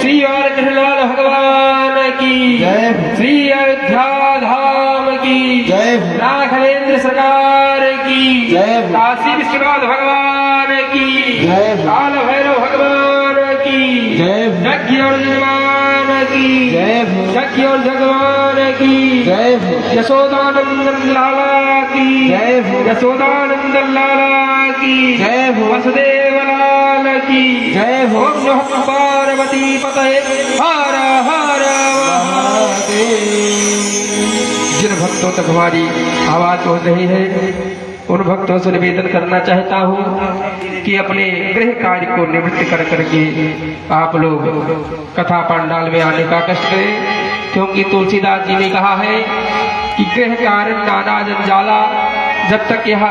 श्री और कृष्णलाल भगवान की जय। श्री अयोध्या धाम की जय। राघवेंद्र सरकार की जय। काशी विश्वनाथ भगवान की जय। काल भैरव भगवान की जय। यज्ञ और जजमान की जय। यज्ञ और भगवान की जय। यशोदानंदन लाला की जय। यशोदानंदन लाला की जय। वसुदेव लाल की जय। ओम नमः पार्वती पतये हर हर जिन भक्तों तक हमारी आवाज पहुंच रही है उन भक्तों से निवेदन करना चाहता हूँ कि अपने गृह कार्य को निवृत्त कर करके आप लोग कथा पंडाल में आने का कष्ट करें, क्योंकि तुलसीदास जी ने कहा है कि गृह कार्य नाना जंजाला। जब तक यह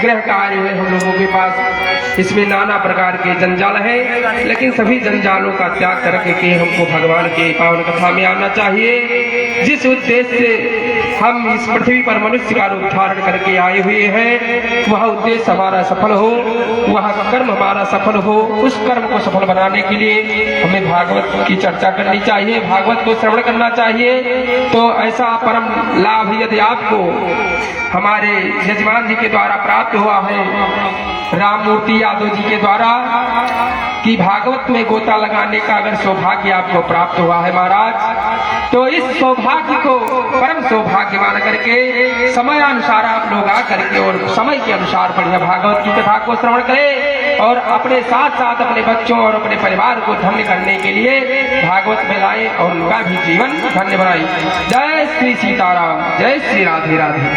गृह कार्य है हम लोगों के पास, इसमें नाना प्रकार के जंजाल है, लेकिन सभी जंजालों का त्याग करके के हमको भगवान के पावन कथा में आना चाहिए। जिस उद्देश्य से हम इस पृथ्वी पर मनुष्य का रूप धारण करके आए हुए हैं, वह उद्देश्य हमारा सफल हो, वह कर्म हमारा सफल हो। उस कर्म को सफल बनाने के लिए हमें भागवत की चर्चा करनी चाहिए, भागवत को श्रवण करना चाहिए। तो ऐसा परम लाभ यदि आपको हमारे यजमान जी के द्वारा प्राप्त हुआ है, राम मूर्ति यादव जी के द्वारा, कि भागवत में गोता लगाने का अगर सौभाग्य आपको प्राप्त हुआ है महाराज, तो इस सौभाग्य को परम सौभाग्य मान करके समय अनुसार आप लोग आ करके और समय के अनुसार बढ़िया भागवत की कथा को श्रवण करें और अपने साथ साथ अपने बच्चों और अपने परिवार को धन्य करने के लिए भागवत में लाए और उनका भी जीवन धन्य बनाए। जय श्री सीताराम, जय श्री राधे राधे।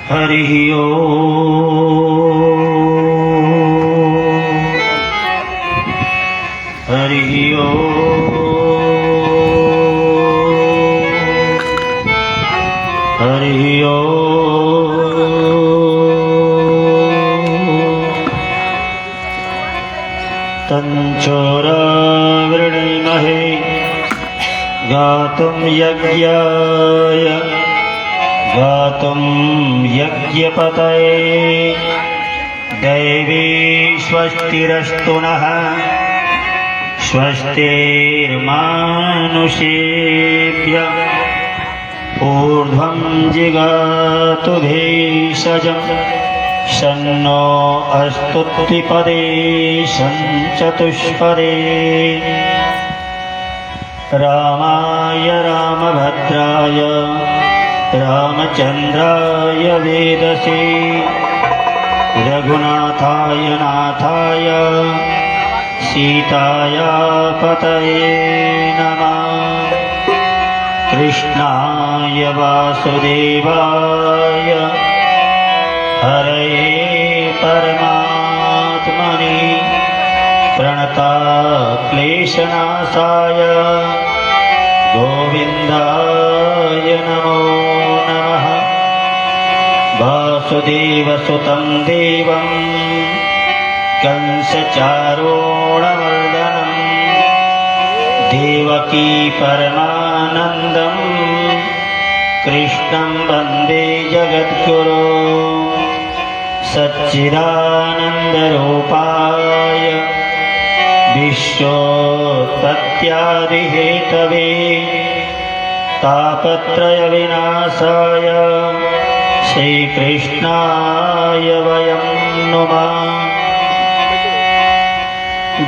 हरि ओम हरि ओम हरि ओम तञ्चोरावृणीमहे गातुं यज्ञाय गातुं यज्ञपतये दैवी स्वस्तिरस्तु नः स्वस्तिर्मानुषेभ्यः ऊर्ध्वं जिगातु भेषजं शन्नो अस्तु त्रिपदे चतुष्पदे रामाय रामभद्राय रामचन्द्राय वेदसे रघुनाथाय नाथाय सीताया पतये नमः कृष्णाय वासुदेवाय हरये परमात्मने प्रणतक्लेशनाशाय गोविन्दाय नमो नमः वासुदेवसुतं देवं कंसचारूणमर्दनं देवकी परमानन्दं कृष्णं वन्दे जगद्गुरो सच्चिदानन्दरूपाय विश्वोत्पत्त्यादिहेतवे तापत्रयविनाशाय श्रीकृष्णाय वयं नुमः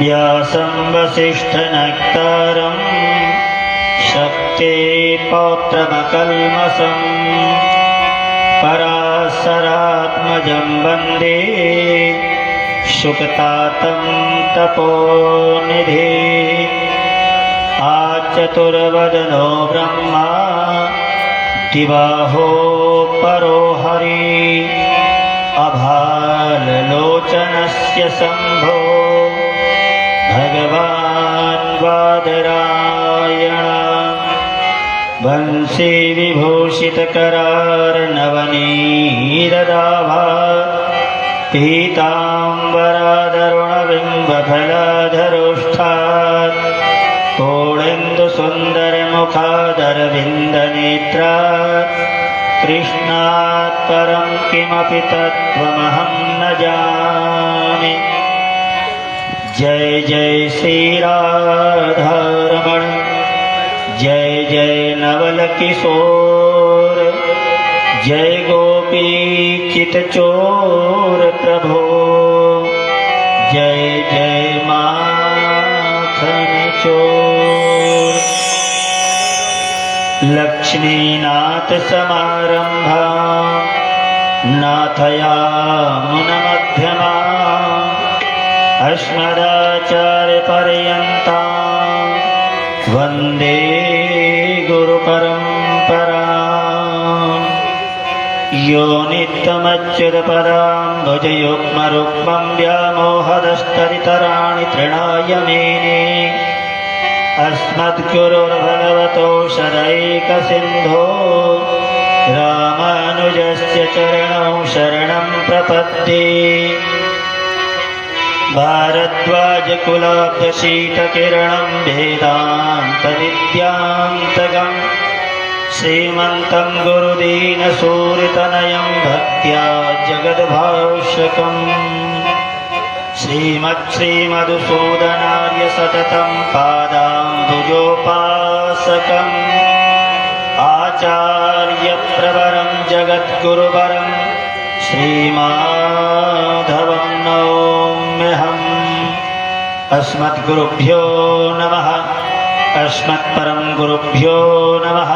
व्यासं वसिष्ठनक्तारं शक्ते पौत्रमकल्मषं पराशरात्मजं वन्दे सुकतातं तपोनिधे आचतुर्वदनो ब्रह्मा दिबाहो परो हरि अभाललोचनस्य शम्भो भगवान् बादरायण वंशी विभूषितकरार्णवनीरदाभा पीताम्बरादरुणबिम्बफलाधरोष्ठात् कोणेन्दुसुन्दरमुखादरविन्दनेत्रात् कृष्णात् परं किमपि तत्त्वमहं न जानामि जय जय श्री राधारमण, जय जय नवल किशोर, जय गोपी चित चोर प्रभो, जय जय माखन चोर। लक्ष्मीनाथ समारंभा नाथयामुनमध्यमा, अस्मदाचार्यपर्यन्ता वन्दे गुरुपरम्परा। यो नित्यमच्युतपदाम्बुजयुग्मरुक्मं व्यामोहदस्तरितराणि तृणाय मेने, अस्मद्गुरोर्भगवतो शरैकसिन्धो रामानुजस्य चरणौ शरणं प्रपद्ये। भारद्वाजकुलाब्धशीतकिरणं वेदान्तविद्यान्तगं, श्रीमन्तं गुरुदीनसूरितनयं भक्त्या जगद्भाष्यकम्। श्रीमत्श्रीमधुसूदनार्य सततं पादाम्बुजोपासकम्, आचार्यप्रवरं जगद्गुरुवरं श्रीमाधवं नौम्यहम्। अस्मद्गुरुभ्यो नमः, अस्मत्परं गुरुभ्यो नमः,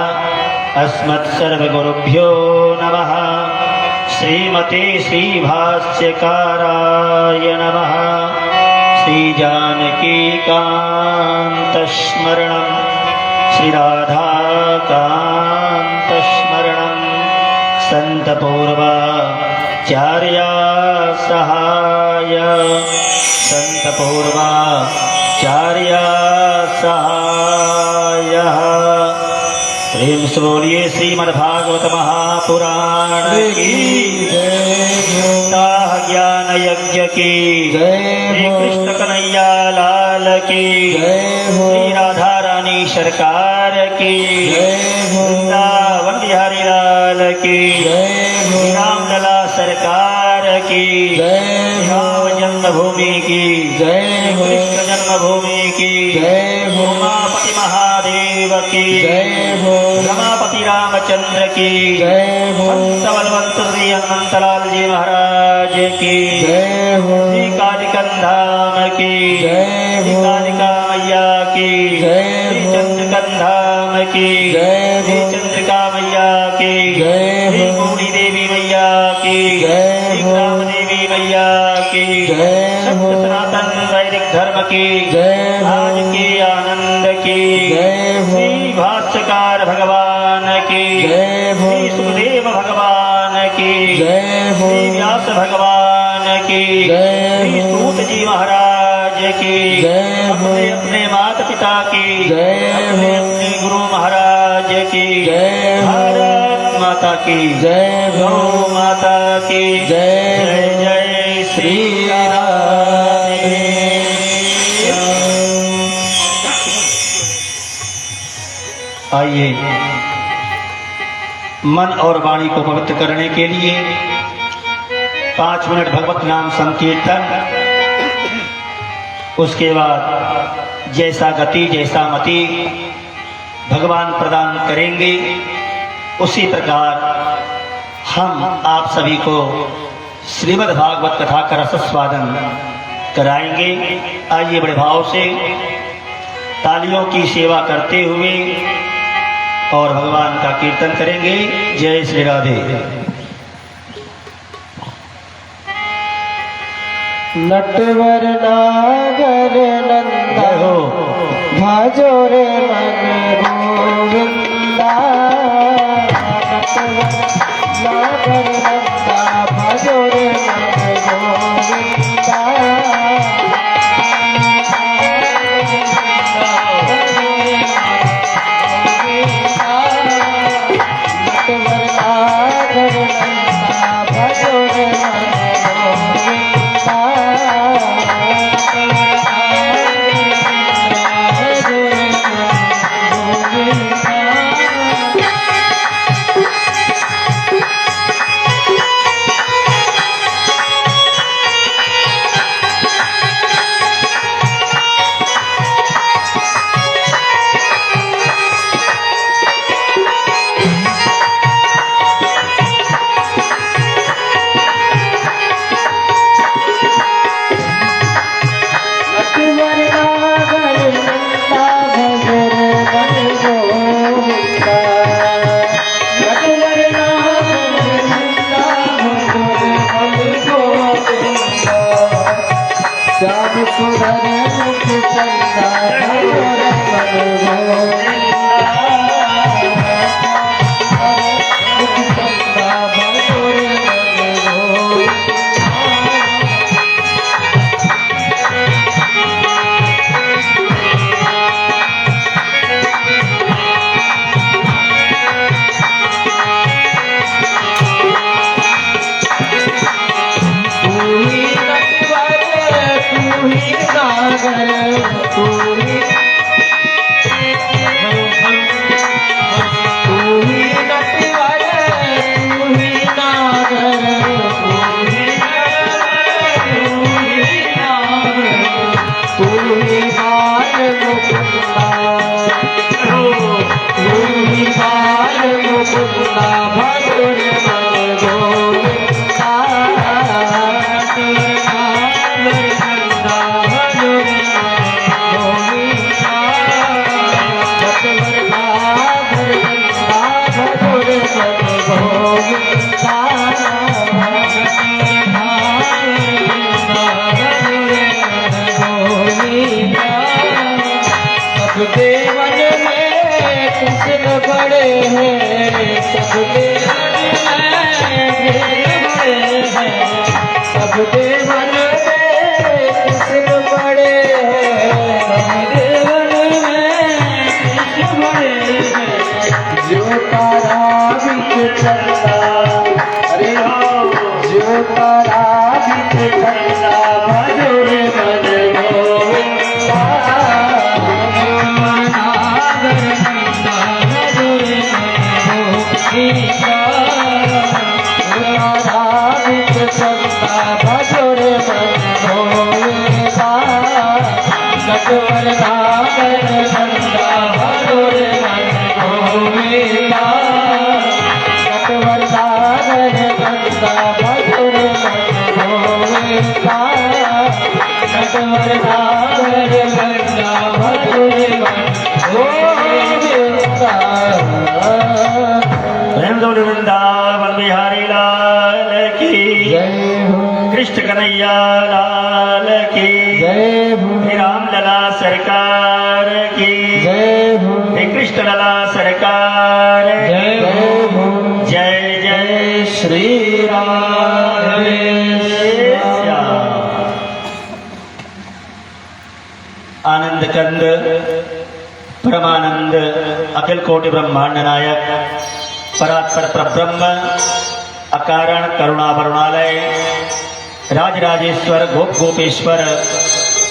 अस्मत्सर्वगुरुभ्यो नमः। श्रीमते श्रीभाष्यकाराय नमः। श्रीजानकीकान्तस्मरणं, श्रीराधाकान्तस्मरणं, सन्तपूर्वाचार्या सहाय, सन्तपूर्वाचार्या सहायः। प्रेम से बोलिए श्रीमद्भागवत महापुराण की जय, ज्ञान यज्ञ की जय, श्री कृष्ण कन्हैया लाल की जय, श्री राधा रानी सरकार की जय, वृंदावन बिहारी लाल की जय, रामलला सरकार की जय, राम जन्मभूमि की जय, कृष्ण जन्मभूमि की जय, उमापति महादेव की जय, रमापति रामचंद्र की जय, बलवंत श्री अनंतलाल जी महाराज की जय, श्री कालिकंधाम की जय, श्री कालिका मैया की जय, श्री चंद्रकंधाम की जय, श्री चंद्रिका मैया की जय, श्री पूर्णी देवी मैया की जय, श्री ग्राम देवी मैया की जय, सत्य सनातन वैदिक धर्म की जय, आज की आनंद की जय, श्री भाष्यकार भगवान की जय, श्री सुखदेव भगवान की जय, श्री व्यास भगवान की जय, श्री सूत जी महाराज की जय, अपने अपने माता पिता की जय, अपने अपने गुरु महाराज की जय, भारत माता की जय, गौ माता की जय, जय जय श्री राधे। आइए मन और वाणी को पवित्र करने के लिए 5 मिनट भगवत नाम संकीर्तन, उसके बाद जैसा गति जैसा मति भगवान प्रदान करेंगे, उसी प्रकार हम आप सभी को श्रीमद् भागवत कथा का रसस्वादन कराएंगे। आइए बड़े भाव से तालियों की सेवा करते हुए और भगवान का कीर्तन करेंगे। जय श्री राधे। नटवर नागर नंदा भाजो रे मन गोविंदा, नटवर नागर नंदा भाजो रे मन गोविंदा, नटवर नागर नंदा भाजो रे मन गोविंदा। श्याम सुंदर मुख चंदा भजोरे मन गोविंदा मुख चंदा भजोरे मन गोविंदा देवन में कृष्ण बड़े हैं, सब देवन में बड़े हैं, सब देवन में कृष्ण बड़े हैं, सब देवन में कृष्ण बड़े हैं। जो तारा बिच चंदा, अरे जो तारा बिच चंदा भजोरे मन गोविंदा भजोरे नटवर नागर नंदा भजोरे गोविंदा नटवर नागर नंदा भजोरे गोविंदा नटवर नागर नंदा भजोरे गोविंदा। वृंदावन बिहारी लाल की जय हो, कृष्ण कन्हैया लाल की जय हो, श्री राम लला सरकार की जय हो, श्री कृष्ण लला सरकार जय हो, जय जय श्री राधे श्याम। आनंद कंद परमानंद अखिल कोटि ब्रह्मांड नायक परात्पर परब्रह्म अकारण करुणा वरुणालय राजराजेश्वर गोप गोपेश्वर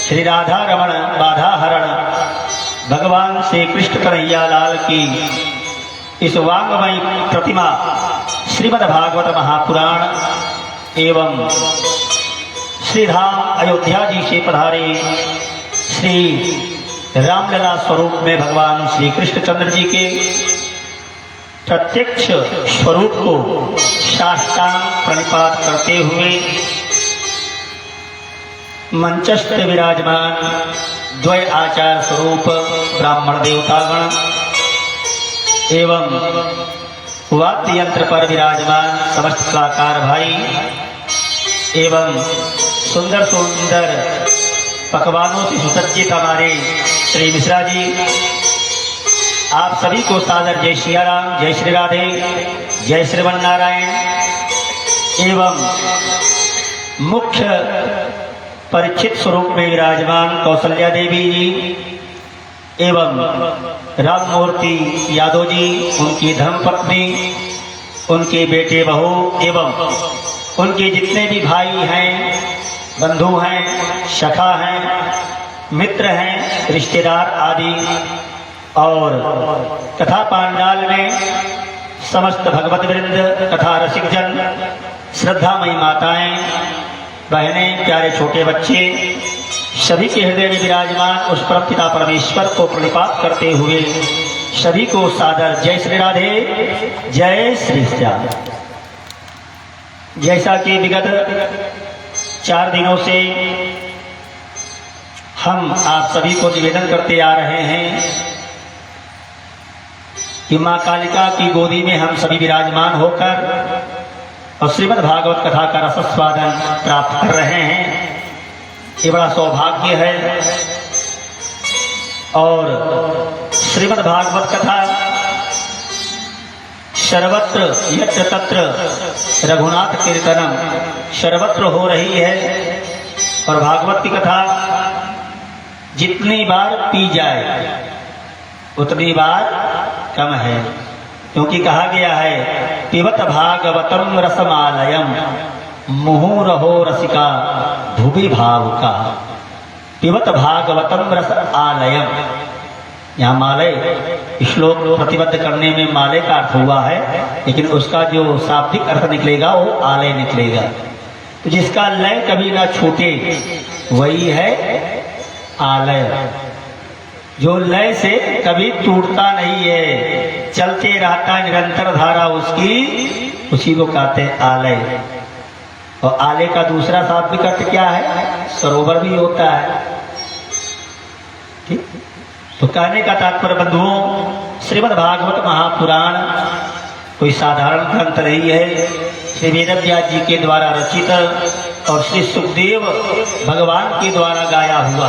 श्री राधा रमण बाधा हरण भगवान श्री कृष्ण कन्हैया लाल की इस वांगमयी प्रतिमा श्रीमद् भागवत महापुराण एवं श्रीधाम अयोध्या जी से पधारे श्री रामलला स्वरूप में भगवान श्री कृष्णचंद्र जी के प्रत्यक्ष स्वरूप को साष्टांग प्रणिपात करते हुए मंचस्थ विराजमान द्वय आचार स्वरूप ब्राह्मण देवतागण एवं वाद्य यंत्र पर विराजमान समस्त कलाकार भाई एवं सुंदर सुंदर पकवानों से सुसज्जित हमारे श्री मिश्रा जी, आप सभी को सादर जय श्री राम, जय श्री राधे, जय श्रीमन नारायण एवं मुख्य परिचित स्वरूप में विराजमान कौशल्या देवी जी एवं राममूर्ति यादव जी, उनकी धर्मपत्नी, उनके बेटे बहू एवं उनके जितने भी भाई हैं, बंधु हैं, सखा हैं, मित्र हैं, रिश्तेदार आदि और कथा पांडाल में समस्त भगवत वृंद तथा रसिक जन, श्रद्धामयी माताएं, बहनें, प्यारे छोटे बच्चे सभी के हृदय में विराजमान उस परम पिता परमेश्वर को प्रणिपात करते हुए सभी को सादर जय श्री राधे, जय श्री श्याम। जैसा कि विगत 4 दिनों से हम आप सभी को निवेदन करते आ रहे हैं कि मां कालिका की गोदी में हम सभी विराजमान होकर और श्रीमद् भागवत कथा का रसस्वादन प्राप्त कर रहे हैं। ये बड़ा सौभाग्य है। और श्रीमद् भागवत कथा सर्वत्र यत्र तत्र रघुनाथ कीर्तनम सर्वत्र हो रही है। और भागवत की कथा जितनी बार पी जाए उतनी बार कम है, क्योंकि कहा गया है पिबत भागवतम रसमालयम मुहुरहो रसिका भुवि भावुका। पिबत भागवतम रस आलयम, यहाँ मालय श्लोक प्रतिबद्ध करने में मालय का अर्थ हुआ है, लेकिन उसका जो शाब्दिक अर्थ निकलेगा वो आलय निकलेगा। तो जिसका लय कभी ना छूटे वही है आलय, जो लय से कभी टूटता नहीं है, चलते रहता है निरंतर धारा उसकी, उसी को कहते हैं आलय। और आलय का दूसरा शाब्दिक अर्थ क्या है? सरोवर भी होता है। ठीक, तो कहने का तात्पर्य बंधुओं, श्रीमद् भागवत महापुराण कोई साधारण ग्रंथ नहीं है। श्री वेदव्यास जी के द्वारा रचित और श्री सुखदेव भगवान के द्वारा गाया हुआ।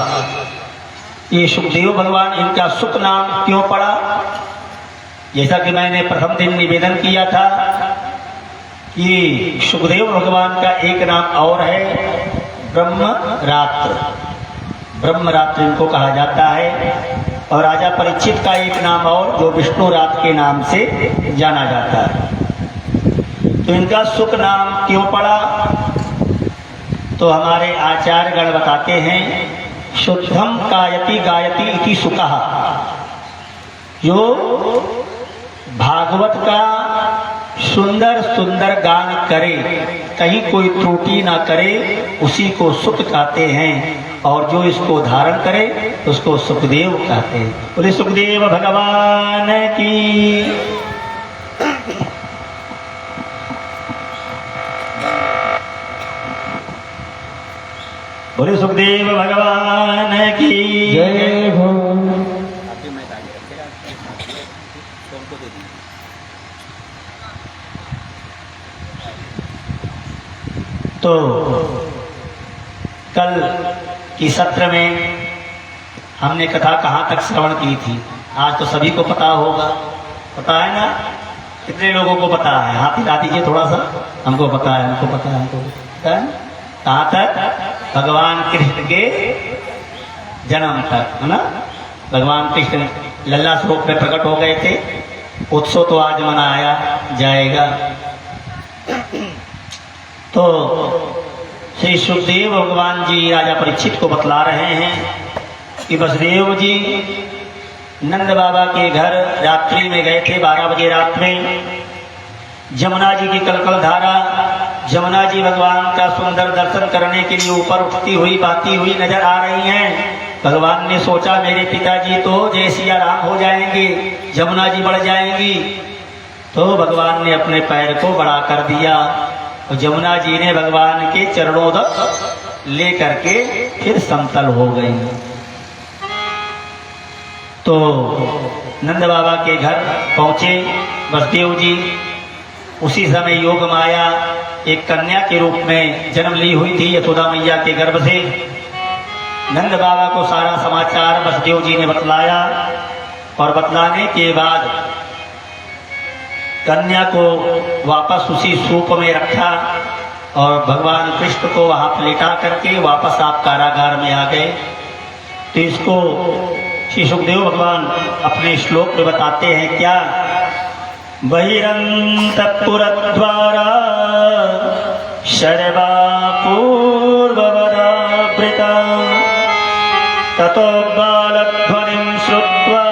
ये सुखदेव भगवान, इनका सुख नाम क्यों पड़ा? जैसा कि मैंने प्रथम दिन निवेदन किया था कि सुखदेव भगवान का एक नाम और है ब्रह्मरात्र। ब्रह्मरात्र इनको कहा जाता है। और राजा परीक्षित का एक नाम और जो विष्णु रात के नाम से जाना जाता है। तो इनका सुख नाम क्यों पड़ा? तो हमारे आचार्य गण बताते हैं शुद्धम कायति गायति इति सुखः। जो भागवत का सुंदर सुंदर गान करे, कहीं कोई त्रुटि ना करे, उसी को सुख कहते हैं। और जो इसको धारण करे उसको सुखदेव कहते हैं। बोले सुखदेव भगवान की। बोले सुखदेव भगवान की जय हो। तो कल की सत्र में हमने कथा कहाँ तक श्रवण की थी? आज तो सभी को पता होगा, पता है ना? कितने लोगों को पता है? हाथ हिला दीजिए थोड़ा सा। हमको पता है, हमको पता है, हमको पता है। कहाँ तक? भगवान कृष्ण के जन्म तक, है ना? भगवान कृष्ण लल्ला स्वरूप में प्रकट हो गए थे। उत्सव तो आज मनाया जाएगा। तो श्री सुखदेव भगवान जी राजा परीक्षित को बतला रहे हैं कि वसुदेव जी नंद बाबा के घर रात्रि में गए थे। 12 बजे रात में जमुना जी की कलकल धारा, जमुना जी भगवान का सुंदर दर्शन करने के लिए ऊपर उठती हुई बहती हुई नजर आ रही हैं। भगवान ने सोचा मेरे पिताजी तो जय सिया राम हो जाएंगे, जमुना जी बढ़ जाएंगी। तो भगवान ने अपने पैर को बढ़ा कर दिया और जमुना जी ने भगवान के चरणों तक ले करके फिर समतल हो गई। तो नंद बाबा के घर पहुंचे वसुदेव जी। उसी समय योग माया एक कन्या के रूप में जन्म ली हुई थी यशोदा मैया के गर्भ से। नंद बाबा को सारा समाचार वसुदेव जी ने बतलाया और बतलाने के बाद कन्या को वापस उसी सूप में रखा और भगवान कृष्ण को वहां लेटा करके वापस आप कारागार में आ गए। तो इसको श्री सुखदेव भगवान अपने श्लोक में बताते हैं क्या? बहिरन्तःपुरद्वारा शर्वा पूर्ववदावृता ततो बालध्वनिं श्रुत्वा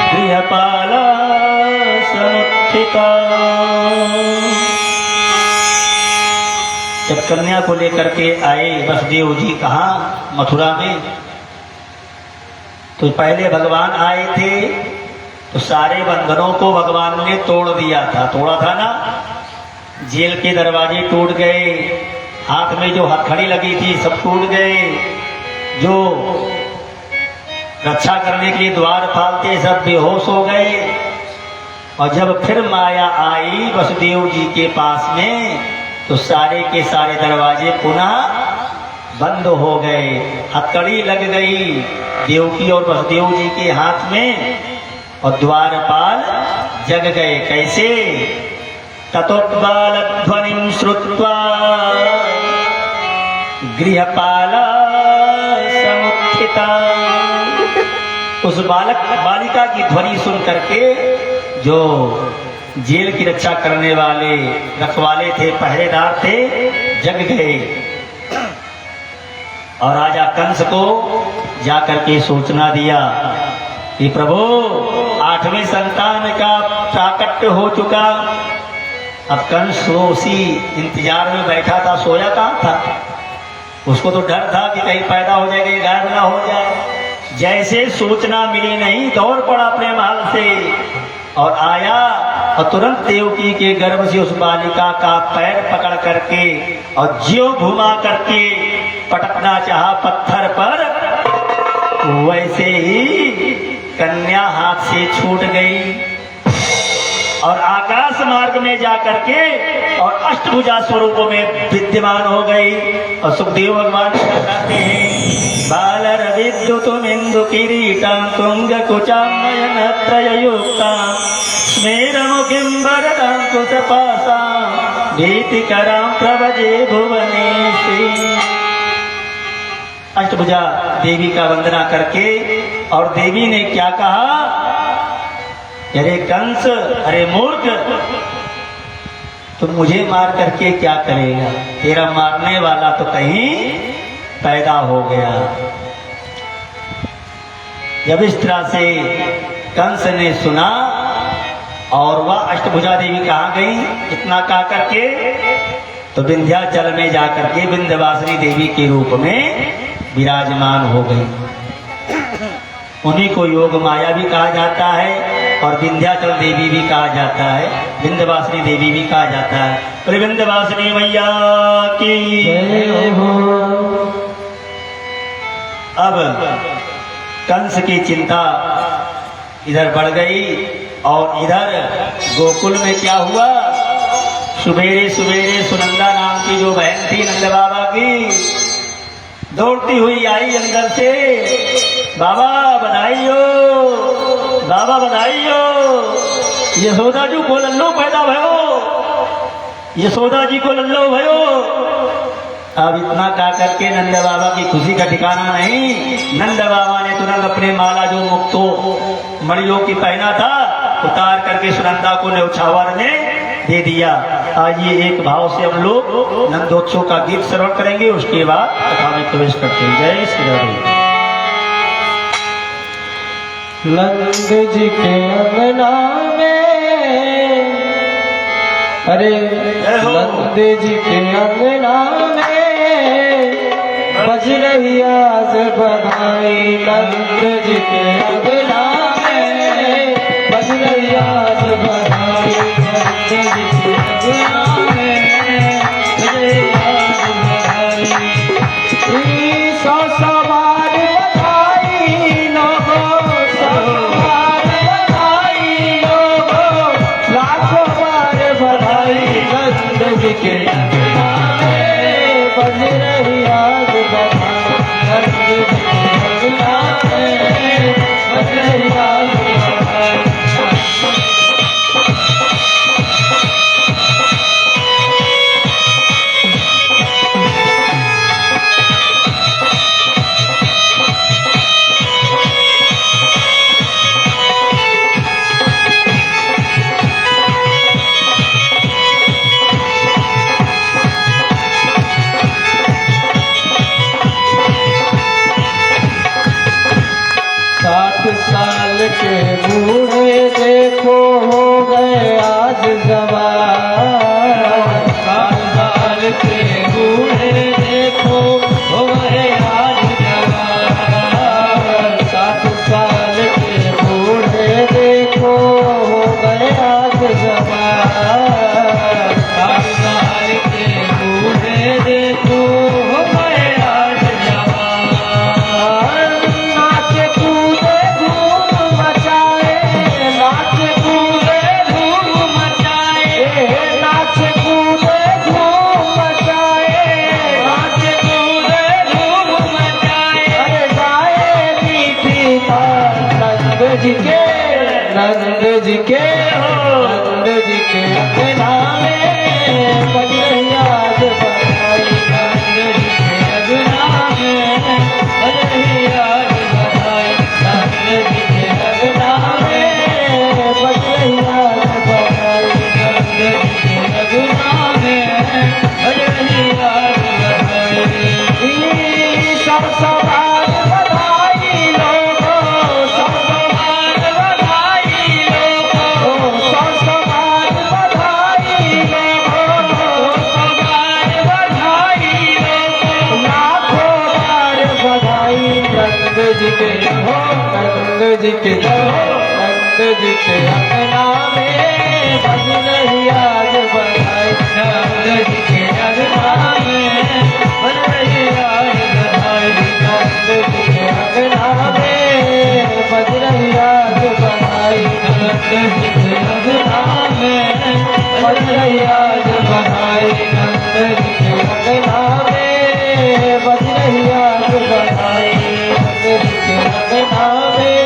गृहपाला समुत्थिता। जब कन्या को लेकर के आए वसुदेव जी कहाँ? मथुरा में। तो पहले भगवान आए थे तो सारे बंधनों को भगवान ने तोड़ दिया था, तोड़ा था ना? जेल के दरवाजे टूट गए, हाथ में जो हथकड़ी लगी थी सब टूट गए, जो रक्षा करने के लिए द्वारपाल थे सब बेहोश हो गए। और जब फिर माया आई वसुदेव जी के पास में तो सारे के सारे दरवाजे पुनः बंद हो गए, हथकड़ी लग गई देवकी और वसुदेव जी के हाथ में, और द्वारपाल जग गए। कैसे? ततोबाल ध्वनिं श्रुत्वा गृहपाल समुत्थिता। उस बालिका की ध्वनि सुन करके जो जेल की रक्षा करने वाले रखवाले थे, पहरेदार थे, जग गए और राजा कंस को जाकर के सूचना दिया कि प्रभु 8वें संतान का प्राकट्य हो चुका। अब कंस वो उसी इंतजार में बैठा था, सोया कहाँ था। उसको तो डर था कि कहीं पैदा हो जाए, कहीं गायब ना हो जाए। जैसे सूचना मिली नहीं, दौड़ पड़ा अपने महल से और आया और तुरंत देवकी के गर्भ से उस बालिका का पैर पकड़ करके और ज्यों घुमा करके पटकना चाहा पत्थर पर, वैसे ही कन्या हाथ से छूट गई और आकाश मार्ग में जाकर के और अष्टभुजा स्वरूप में विद्यमान हो गई। और सुखदेव भगवान क्या कहते हैं? बालर विद्युतुमिंदु किरीटं तुंग कुचां नयन त्रययुक्तां स्मेरमुखीं वरदां कुशपाशां भीतिकरां प्रभजे भुवनेश्वरी। अष्टभुजा देवी का वंदना करके और देवी ने क्या कहा? अरे कंस, अरे मूर्ख, तुम मुझे मार करके क्या करेगा? तेरा मारने वाला तो कहीं पैदा हो गया। जब इस तरह से कंस ने सुना और वह अष्टभुजा देवी कहाँ गई? इतना कहा करके तो विंध्याचल में जाकर के विंध्यवासिनी देवी के रूप में विराजमान हो गई। उन्हीं को योग माया भी कहा जाता है और विंध्याचल देवी भी कहा जाता है, विंध्यवासिनी देवी भी कहा जाता है। अरे विंध्यवासिनी मैया की जय हो। अब कंस की चिंता इधर बढ़ गई और इधर गोकुल में क्या हुआ? सुबेरे सुबेरे सुनंदा नाम की जो बहन थी नंद बाबा की, दौड़ती हुई आई अंदर से, बाबा बधाई हो, बाबा बधाई हो, यशोदा जी को लल्लो पैदा भयो, यशोदा जी को लल्लो भयो। अब इतना कहा करके नंद बाबा की खुशी का ठिकाना नहीं। नंद बाबा ने तुरंत अपने माला जो मुक्तो मणियों की पहना था उतार करके सुनंदा को न्यौछावर में दे दिया। आज ये एक भाव से हम लोग नंदोत्सव का गीत श्रवण करेंगे, उसके बाद कथा में प्रवेश करते हैं। जय श्री राधे। नंद जी के अंगना में, अरे नंद जी के अंगना में बज रही आज बधाई। नंद जी के अंगना में बज रही आज बधाई। नंद जी के अंगना में बज रही आज बधाई। सौ सवार बधाई लोगों, सौ सवार बधाई लोगों, लाखों बार बधाई। नंद जी के अंगना में बज रही आज बधाई। नंद जी के अंगना में बज रही आज बधाई। नंद जी के नंद जी के अंगना में बज रही आज बधाई। नंद जी के अंगना में बज रही आज बधाई। नंद जी के अंगना में बज रही आज बधाई। नंद जी के अंगना में बज रही आज बधाई। सब सवाल बधाई लोगों, सब सवाल बधाई लोगों, सब सवाल बधाई लोगों, सवाल बधाई लोगों, लाखों बार बधाई। नंद जी के हो, नंद जी के हो, नंद जी के अंगना में बज रही आज बधाई। नंद जी के अंगना में बज रही आज बधाई। नंद जी के अंगना में बज रही आज बधाई। नंद जी के अंगना में बज रही आज बधाई। नंद जी के अंगना में बज रही आज बधाई। नंद जी के अंगना में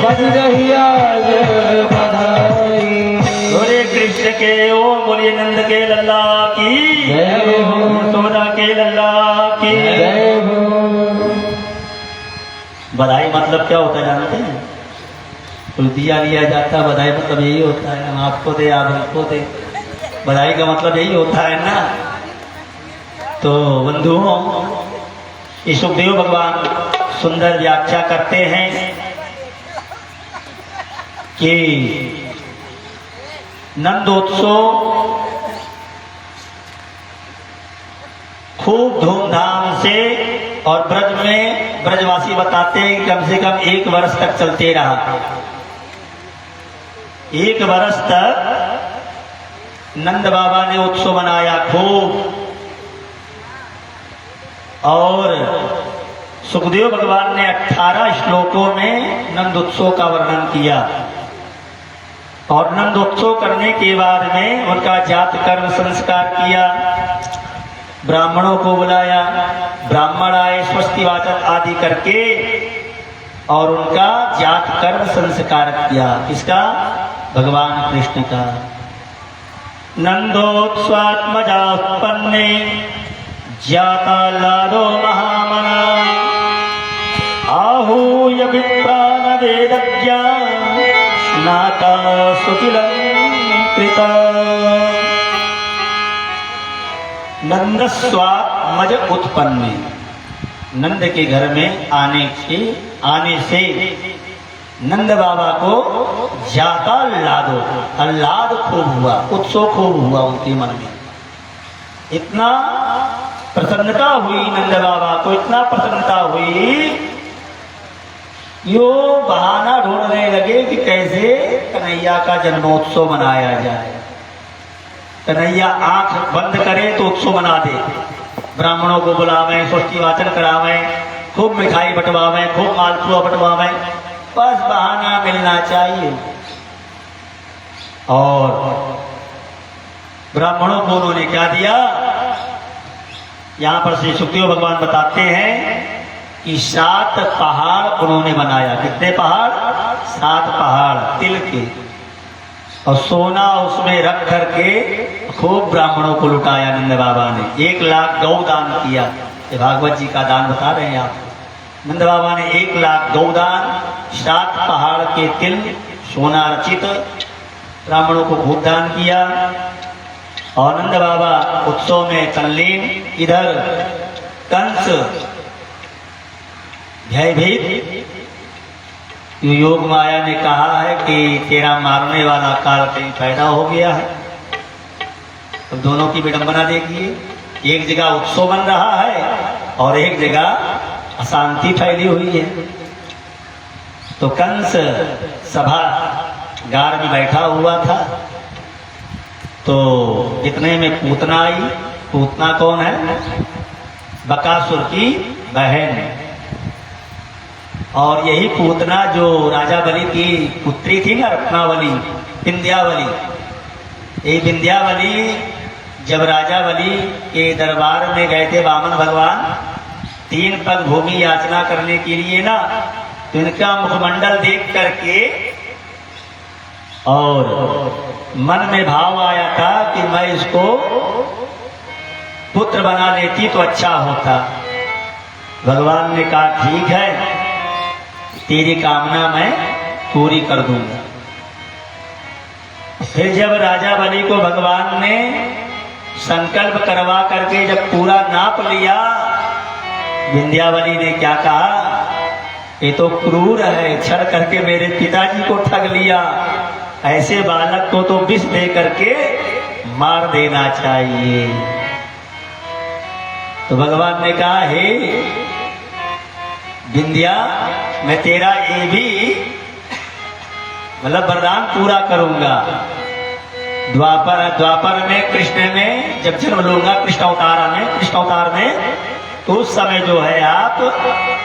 बज रही आज बधाई। बोले कृष्ण के ओम, बोलिए नंद के लल्ला की जय हो। यशोदा के लल्ला की जय हो। बधाई मतलब क्या होता है जानते हैं? कुछ दिया लिया जाता है, बधाई मतलब यही होता है हम आपको दे आप हमको दे। बधाई का मतलब यही होता है ना। तो बंधुओं, ये सुखदेव भगवान सुंदर व्याख्या करते हैं कि नंदोत्सव खूब धूमधाम से और ब्रज में ब्रजवासी बताते हैं कि कम से कम 1 वर्ष तक चलते रहा। 1 वर्ष तक नंद बाबा ने उत्सव मनाया खूब। और सुखदेव भगवान ने 18 श्लोकों में नंदोत्सव का वर्णन किया। और नंदोत्सव करने के बाद में उनका जात कर्म संस्कार किया, ब्राह्मणों को बुलाया, ब्राह्मण आए स्वस्ति वाचन आदि करके और उनका जात कर्म संस्कार किया। किसका? भगवान कृष्ण का। नंदोत्सवात्मजा उत्पन्ने जाता लादो महामना आहूय विप्रान वेदज्ञा नाता सुतिलं कृता। नंदस्वात्मज उत्पन्न, नंद के घर में आने से नंद बाबा को ज्यादा लादो, आह्लाद खूब हुआ, उत्सव खूब हुआ उनके मन में। इतना प्रसन्नता हुई नंद बाबा को, इतना प्रसन्नता हुई, यो बहाना ढूंढने लगे कि कैसे कन्हैया का जन्मोत्सव मनाया जाए। कन्हैया आंख बंद करे तो उत्सव मना दे, ब्राह्मणों को बुलावे, स्वस्ति वाचन करावे, खूब मिठाई बंटवावे, खूब मालपुआ बंटवावे, बस बहाना मिलना चाहिए। और ब्राह्मणों को उन्होंने क्या दिया? यहां पर श्री सुखदेव भगवान बताते हैं कि 7 पहाड़ उन्होंने बनाया। कितने पहाड़? 7 पहाड़ तिल के, और सोना उसमें रख करके खूब ब्राह्मणों को लुटाया नंद बाबा ने। 1 लाख गौ दान किया। ये भागवत जी का दान बता रहे हैं आप। नंद बाबा ने 1 लाख गौ दान, 7 पहाड़ के तिल सोना रचित ब्राह्मणों को खूब दान किया। और नंद बाबा उत्सव में तल्लीन। इधर कंस भयभीत, योग माया ने कहा है कि तेरा मारने वाला काल कहीं पैदा हो गया है। अब दोनों की विडंबना देखिए, एक जगह उत्सव बन रहा है और एक जगह अशांति फैली हुई है। तो कंस सभा गार में बैठा हुआ था, तो इतने में पूतना आई। पूतना कौन है? बकासुर की बहन। और यही पूतना जो राजा बलि की पुत्री थी ना, रत्नावली, विंध्यावली। ये विंध्यावली जब राजा बलि के दरबार में गए थे वामन भगवान 3 पग भूमि याचना करने के लिए ना, तो इनका मुखमंडल देख करके और मन में भाव आया था कि मैं इसको पुत्र बना लेती तो अच्छा होता। भगवान ने कहा ठीक है, तेरी कामना मैं पूरी कर दूंगा। फिर जब राजा बलि को भगवान ने संकल्प करवा करके जब पूरा नाप लिया, विंध्यावली ने क्या कहा, ये तो क्रूर है, छड़ करके मेरे पिताजी को ठग लिया, ऐसे बालक को तो विष दे करके मार देना चाहिए। तो भगवान ने कहा, हे विंध्या, मैं तेरा ये भी मतलब वरदान पूरा करूंगा। द्वापर में कृष्ण में जब जन्म लूंगा, कृष्ण अवतार में तो उस समय जो है आप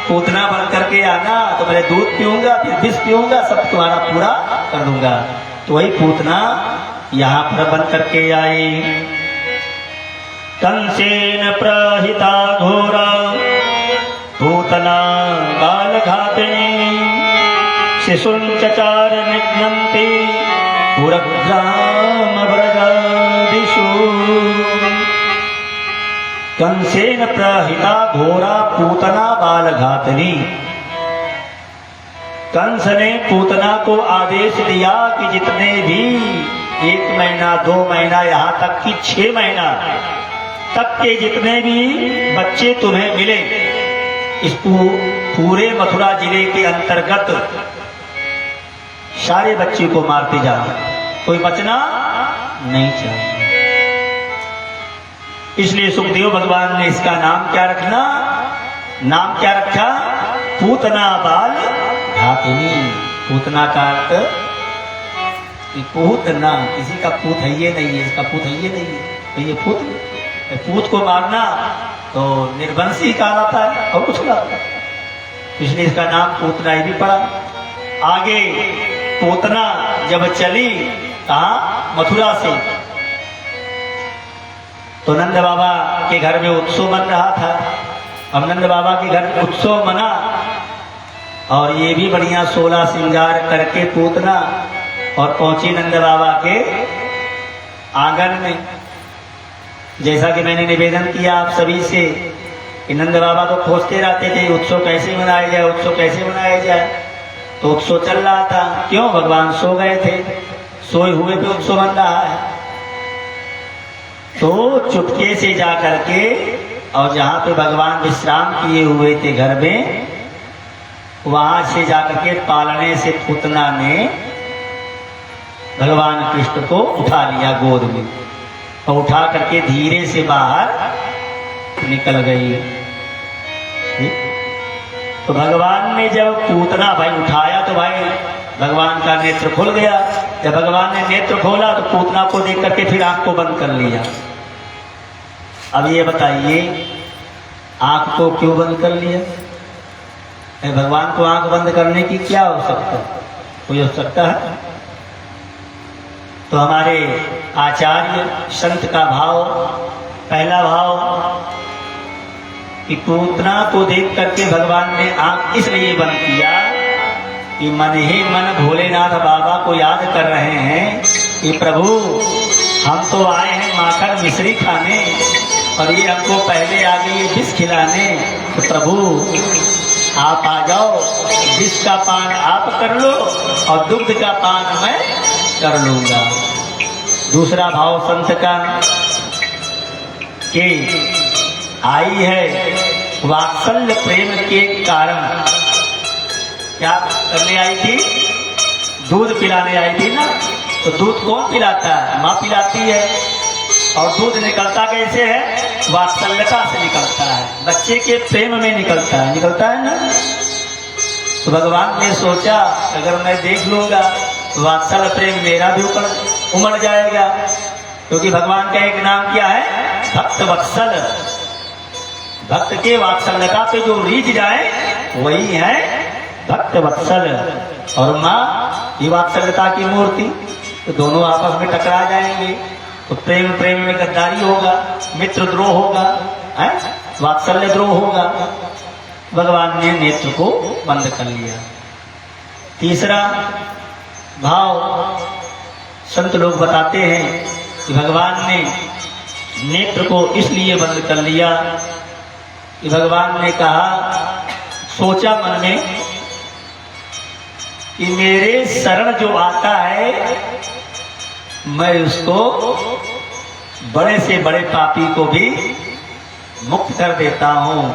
पूतना बन करके आना, तो मैं दूध पीऊंगा, फिर विष पीऊंगा, सब तुम्हारा पूरा कर दूंगा। तो वही पूतना यहाँ पर बन करके आई। कंसेन प्रहिता घोरा पूतना बाल घातिनी शिशुंचचार निघ्नन्ति पुरग्राम व्रजादिषु। कंसेन प्रहिता घोरा पूतना बाल घातनी। कंस ने पूतना को आदेश दिया कि जितने भी 1 महीना 2 महीना यहाँ तक कि 6 महीना तक के जितने भी बच्चे तुम्हें मिले, इस पूरे मथुरा जिले के अंतर्गत सारे बच्चे को मारते जाओ, कोई बचना नहीं चाहिए। इसलिए सुखदेव भगवान ने इसका नाम क्या रखना, नाम क्या रखा, पूतना बाल घातिनी। पूतना का अर्थ पूतना, किसी का पूत है ये नहीं है, इसका पूत है ये नहीं है, तो ये पूत को मारना तो निर्वंशी कहलाता है और कुछ कहलाता है, इसलिए इसका नाम पूतना ही भी पड़ा। आगे पूतना जब चली कहा मथुरा से, तो नंद बाबा के घर में उत्सव बन रहा था। अब नंद बाबा के घर में उत्सव मना और ये भी बढ़िया 16 श्रृंगार करके पूतना और पहुंची नंद बाबा के आंगन में। जैसा कि मैंने निवेदन किया आप सभी से कि नंद बाबा तो खोजते रहते थे उत्सव कैसे मनाया जाए, उत्सव कैसे मनाया जाए। तो उत्सव चल रहा था, क्यों, भगवान सो गए थे, सोए हुए पे उत्सव बन रहा है। तो चुपके से जा करके और जहां पे भगवान विश्राम किए हुए थे घर में, वहां से जाकर के पालने से पूतना ने भगवान कृष्ण को उठा लिया गोद में और उठा करके धीरे से बाहर निकल गई। तो भगवान ने जब पूतना भाई उठाया तो भाई भगवान का नेत्र खुल गया। जब भगवान ने नेत्र खोला तो पूतना को देख करके फिर आंख को बंद कर लिया। अब ये बताइए आंख को क्यों बंद कर लिया? भगवान को आंख बंद करने की क्या आवश्यकता, कोई आवश्यकता है? तो हमारे आचार्य संत का भाव, पहला भाव कि पूतना को देख करके भगवान ने आंख इसलिए बंद किया कि मन ही मन भोलेनाथ बाबा को याद कर रहे हैं कि प्रभु हम तो आए हैं माखन मिश्री खाने और ये हमको पहले आ गई ये विष खिलाने, तो प्रभु आप आ जाओ, विष का पान आप कर लो और दुग्ध का पान मैं कर लूंगा। दूसरा भाव संत का कि आई है वात्सल्य प्रेम के कारण। क्या करने आई थी? दूध पिलाने आई थी ना। तो दूध कौन पिलाता है? माँ पिलाती है। और दूध निकलता कैसे है? वात्सल्यता से निकलता है, बच्चे के प्रेम में निकलता है ना। तो भगवान ने सोचा अगर मैं देख लूंगा तो वात्सल्य प्रेम मेरा भी उमड़ जाएगा, क्योंकि भगवान का एक नाम क्या है? भक्त वत्सल। भक्त के वात्सल्यता पे जो रीझ जाए वही है भक्त वत्सल। और माँ ये वात्सल्यता की मूर्ति, तो दोनों आपस में टकरा जाएंगे तो प्रेम प्रेम में गद्दारी होगा, मित्र द्रोह होगा, वात्सल्य द्रोह होगा। भगवान ने नेत्र को बंद कर लिया। तीसरा भाव संत लोग बताते हैं कि भगवान ने नेत्र को इसलिए बंद कर लिया कि भगवान ने कहा, सोचा मन में कि मेरे शरण जो आता है मैं उसको बड़े से बड़े पापी को भी मुक्त कर देता हूँ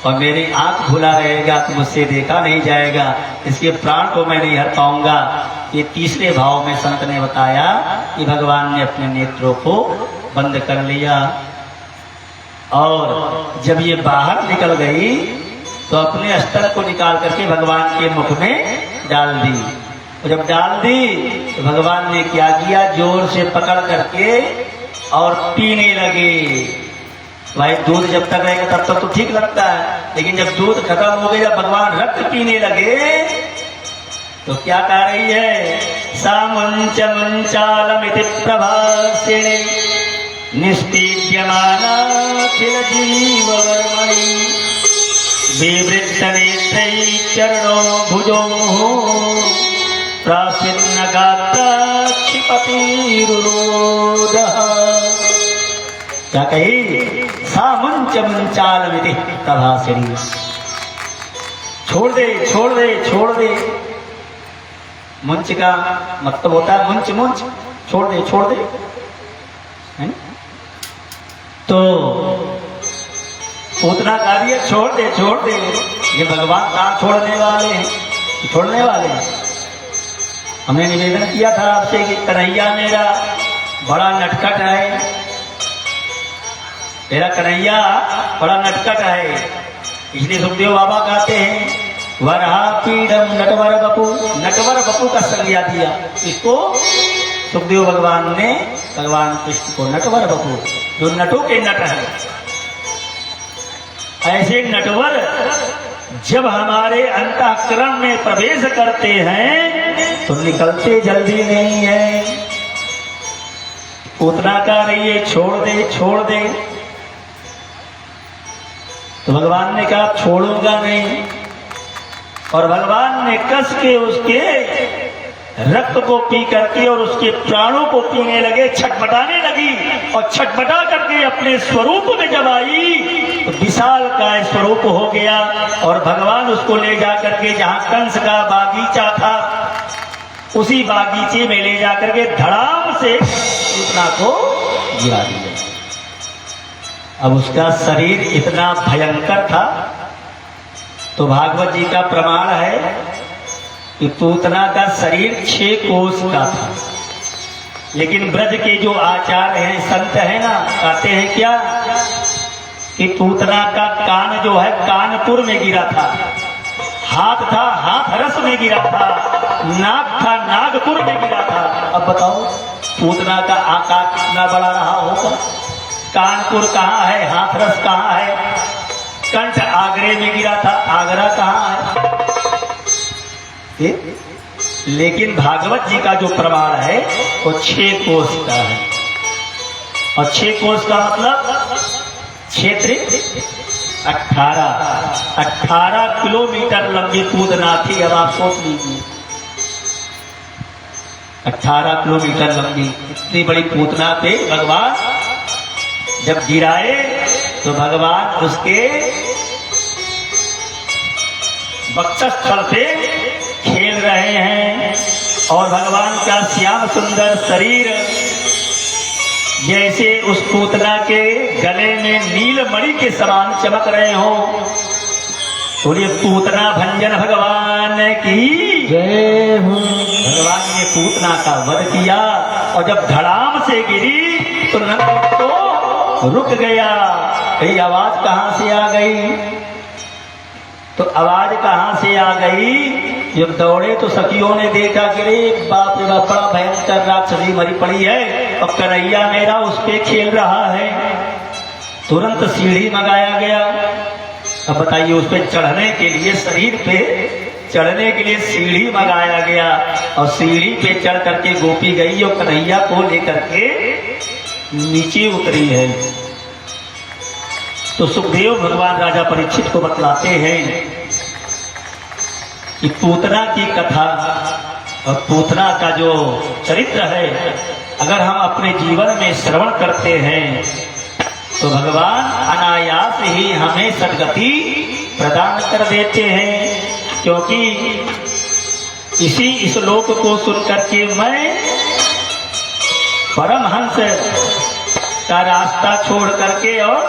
और मेरी आंख खुला रहेगा तो मुझसे देखा नहीं जाएगा, इसके प्राण को मैं नहीं हर पाऊंगा। ये तीसरे भाव में संत ने बताया कि भगवान ने अपने नेत्रों को बंद कर लिया और जब ये बाहर निकल गई तो अपने अस्त्र को निकाल करके भगवान के मुख में डाल दी। और जब डाल दी तो भगवान ने क्या किया, जोर से पकड़ करके और पीने लगे। भाई दूध जब तक रहेगा तब तक तो ठीक लगता है, लेकिन जब दूध खत्म हो गया, जब भगवान रक्त पीने लगे तो क्या कह रही है, सामुंच मुंचालमिति प्रभासिणे निष्पीड्यमानाखिल जीववर्मणि विवृत्त नेत्रै चरणो भुजो प्रासिन्न गात्रा क्षिपतिरुरोधः। क्या कही, सामुंच मुंचालमिति प्रभासिणी। छोड़ दे छोड़ दे छोड़ दे। मुंच का मतलब होता है मुंच मुंच, छोड़ दे छोड़ दे, है? तो उतना कार्य छोड़ दे छोड़ दे। ये भगवान कहाँ छोड़ने वाले हैं, छोड़ने वाले हैं। हमने निवेदन किया था आपसे कि कन्हैया मेरा बड़ा नटखट है, मेरा कन्हैया बड़ा नटखट है। इसलिए सुखदेव बाबा कहते हैं, वरहा पीडम नटवर बपू, नटवर बपू का संज्ञा दिया इसको सुखदेव भगवान ने, भगवान कृष्ण को नटवर बपू, जो नटों के नट है। ऐसे नटवर जब हमारे अंतःकरण में प्रवेश करते हैं तो निकलते जल्दी नहीं है। उतना कह रही है छोड़ दे छोड़ दे, तो भगवान ने कहा छोड़ूंगा नहीं। और भगवान ने कस के उसके रक्त को पी करके और उसके प्राणों को पीने लगे, छटपटाने लगी और छटपटा करके अपने स्वरूप में जब आई तो विशाल का स्वरूप हो गया। और भगवान उसको ले जा करके जहां कंस का बागीचा था उसी बागीचे में ले जा करके धड़ाम से पूतना को गिरा दिया। अब उसका शरीर इतना भयंकर था तो भागवत जी का प्रमाण है कि पूतना का शरीर 6 कोस का था। लेकिन ब्रज के जो आचार्य हैं, संत हैं ना, कहते हैं क्या कि पूतना का कान जो है कानपुर में गिरा था, हाथ था हाथरस में गिरा था, नाक था नागपुर में गिरा था। अब बताओ पूतना का आकार कितना बड़ा रहा होगा। कानपुर कहाँ है, हाथरस कहाँ है, कंठ आगरे में गिरा था, आगरा कहाँ है। लेकिन भागवत जी का जो प्रमाण है वो 6 कोस का है। और 6 कोस का मतलब क्षेत्र 18 किलोमीटर लंबी पूतना थी। अब आप सोच लीजिए 18 किलोमीटर लंबी इतनी बड़ी पूतना पे भगवान जब गिराए तो भगवान उसके वक्षस्थल पे खेल रहे हैं। और भगवान का श्याम सुंदर शरीर जैसे उस पूतना के गले में नीलमणि के समान चमक रहे हो। बोलिए पूतना भंजन भगवान की जय हो। भगवान ने पूतना का वध किया और जब धड़ाम से गिरी तो नंद तो रुक गया। कहीं आवाज कहां से आ गई, तो आवाज कहां से आ गई, जब दौड़े तो सखियों ने देखा कि रे बाप रे बाप, बड़ा भयंकर राक्षसी मरी पड़ी है और कन्हैया मेरा उस पे खेल रहा है। तुरंत सीढ़ी मंगाया गया। अब बताइए उस पे चढ़ने के लिए, शरीर पे चढ़ने के लिए सीढ़ी मंगाया गया और सीढ़ी पे चढ़ करके गोपी गई और कन्हैया को लेकर के नीचे उतरी है। तो सुखदेव भगवान राजा परीक्षित को बतलाते हैं कि पूतना की कथा और पूतना का जो चरित्र है अगर हम अपने जीवन में श्रवण करते हैं तो भगवान अनायास ही हमें सद्गति प्रदान कर देते हैं। क्योंकि इसी श्लोक को सुन करके मैं परमहंस का रास्ता छोड़ करके और